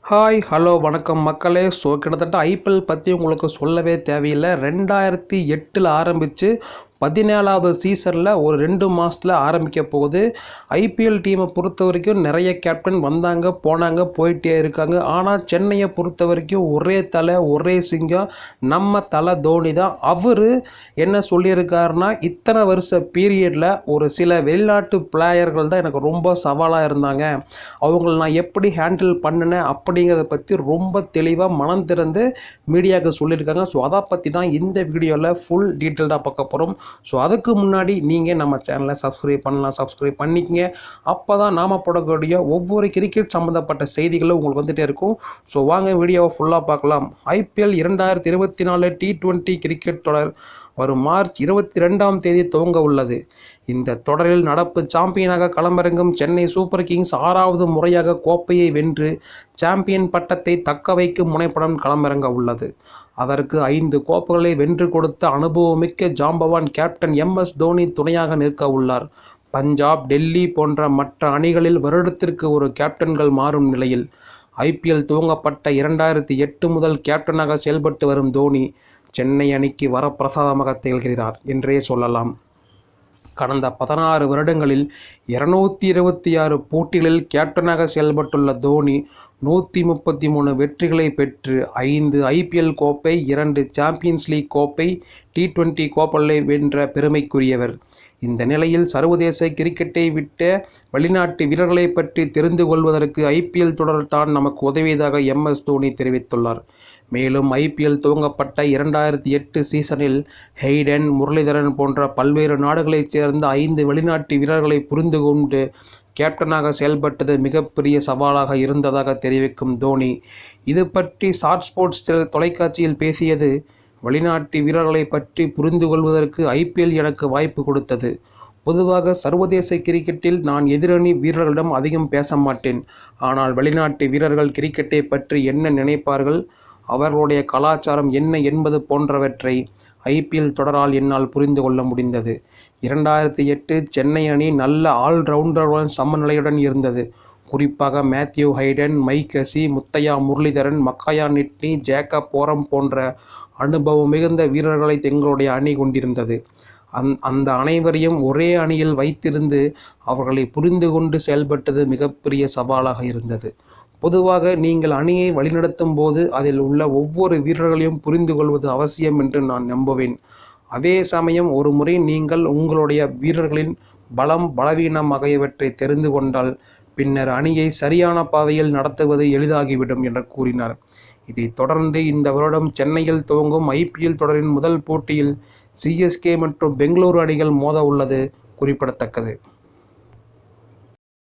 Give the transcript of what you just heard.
Hi hello வணக்கம் மக்களே. கிட்டத்தட்ட ஐபிஎல் பற்றி உங்களுக்கு சொல்லவே தேவையில்லை. 2008 ஆரம்பித்து 17வது சீசனில் ஒரு 2 மாதத்தில் ஆரம்பிக்க போகுது. ஐபிஎல் டீமை பொறுத்த வரைக்கும் நிறைய கேப்டன் வந்தாங்க போனாங்க போயிட்டே இருக்காங்க. ஆனால் சென்னையை பொறுத்த வரைக்கும் ஒரே தலை ஒரே சிங்கம் நம்ம தலை தோனி தான். அவர் என்ன சொல்லியிருக்காருன்னா, இத்தனை வருஷ பீரியடில் ஒரு சில வெளிநாட்டு பிளேயர்கள் தான் எனக்கு ரொம்ப சவாலாக இருந்தாங்க. அவங்கள நான் எப்படி ஹேண்டில் பண்ணினேன் அப்படிங்கிறத பற்றி ரொம்ப தெளிவாக மனம் திறந்து மீடியாவுக்கு சொல்லியிருக்காங்க. ஸோ அதை பற்றி தான் இந்த வீடியோவில் ஃபுல் டீட்டெயில்டாக பார்க்க போகிறோம். ஸோ அதுக்கு முன்னாடி நீங்கள் நம்ம சேனலை சப்ஸ்கிரைப் பண்ணிக்கங்க. அப்போ தான் நாம் போடக்கூடிய ஒவ்வொரு கிரிக்கெட் சம்மந்தப்பட்ட செய்திகளும் உங்களுக்கு வந்துகிட்டே இருக்கும். ஸோ வாங்க வீடியோவை ஃபுல்லாக பார்க்கலாம். ஐபிஎல் 2024 T20 கிரிக்கெட் தொடர் வரும் மார்ச் 22ஆம் தேதி துவங்க உள்ளது. இந்த தொடரில் நடப்பு சாம்பியனாக களமிறங்கும் சென்னை சூப்பர் கிங்ஸ் 6வது முறையாக கோப்பையை வென்று சாம்பியன் பட்டத்தை தக்க வைக்கும் முனைப்புடன் களமிறங்க உள்ளது. அதற்கு 5 கோப்பைகளை வென்று கொடுத்த அனுபவமிக்க ஜாம்பவான் கேப்டன் MS தோனி துணையாக நிற்க உள்ளார். பஞ்சாப், டெல்லி போன்ற மற்ற அணிகளில் வருடத்திற்கு ஒரு கேப்டன்கள் மாறும் நிலையில் ஐபிஎல் துவங்கப்பட்ட 2008 முதல் கேப்டனாக செயல்பட்டு வரும் தோனி சென்னை அணிக்கு வரப்பிரசாதமாக திகழ்கிறார் என்றே சொல்லலாம். கடந்த 16 வருடங்களில் 226 போட்டிகளில் கேப்டனாக செயல்பட்டுள்ள தோனி 133 வெற்றிகளை பெற்று 5 ஐபிஎல் கோப்பை, 2 சாம்பியன்ஸ் லீக் கோப்பை, T20 கோப்பைகளை வென்ற பெருமைக்குரியவர். இந்த நிலையில் சர்வதேச கிரிக்கெட்டை விட்ட வெளிநாட்டு வீரர்களை பற்றி தெரிந்து கொள்வதற்கு ஐபிஎல் தொடர் தான் நமக்கு உதவியதாக MS தோனி தெரிவித்துள்ளார். மேலும் ஐபிஎல் துவங்கப்பட்ட 2008 சீசனில் ஹெய்டன், முரளிதரன் போன்ற பல்வேறு நாடுகளைச் சேர்ந்த 5 வெளிநாட்டு வீரர்களை புரிந்து கொண்டு கேப்டனாக செயல்பட்டது மிகப்பெரிய சவாலாக இருந்ததாக தெரிவிக்கும் தோனி, இது பற்றி ஷார்ட் ஸ்போர்ட்ஸ் தொலைக்காட்சியில் பேசியது, வெளிநாட்டு வீரர்களை பற்றி புரிந்து கொள்வதற்கு ஐபிஎல் எனக்கு வாய்ப்பு கொடுத்தது. பொதுவாக சர்வதேச கிரிக்கெட்டில் நான் எதிரணி வீரர்களிடம் அதிகம் பேச மாட்டேன். ஆனால் வெளிநாட்டு வீரர்கள் கிரிக்கெட்டை பற்றி என்ன நினைப்பார்கள், அவர்களுடைய கலாச்சாரம் என்ன என்பது போன்றவற்றை ஐபிஎல் தொடரால் என்னால் புரிந்து கொள்ள முடிந்தது. 2008 சென்னை அணி நல்ல ஆல்ரவுண்டருடன் சமநிலையுடன் இருந்தது. குறிப்பாக Matthew Hayden, Mike Hussey, Muttiah Muralitharan, Makhaya Ntini, Jacob Oram போன்ற அனுபவம் மிகுந்த வீரர்களை எங்களுடைய அணி கொண்டிருந்தது. அந்த அனைவரையும் ஒரே அணியில் வைத்திருந்து அவர்களை புரிந்து கொண்டு செயல்பட்டது மிகப்பெரிய சவாலாக இருந்தது. பொதுவாக நீங்கள் அணியை வழிநடத்தும் போது அதில் உள்ள ஒவ்வொரு வீரர்களையும் புரிந்து கொள்வது அவசியம் என்று நான் நம்புவேன். அதே சமயம் ஒரு முறை நீங்கள் உங்களுடைய வீரர்களின் பலம், பலவீனம் ஆகியவற்றை தெரிந்து கொண்டால் பின்னர் அணியை சரியான பாதையில் நடத்துவது எளிதாகிவிடும் என்று கூறினார். இதைத் தொடர்ந்து இந்த வருடம் சென்னையில் துவங்கும் ஐபிஎல் தொடரின் முதல் போட்டியில் CSK மற்றும் பெங்களூரு அணிகள் மோத உள்ளது குறிப்பிடத்தக்கது.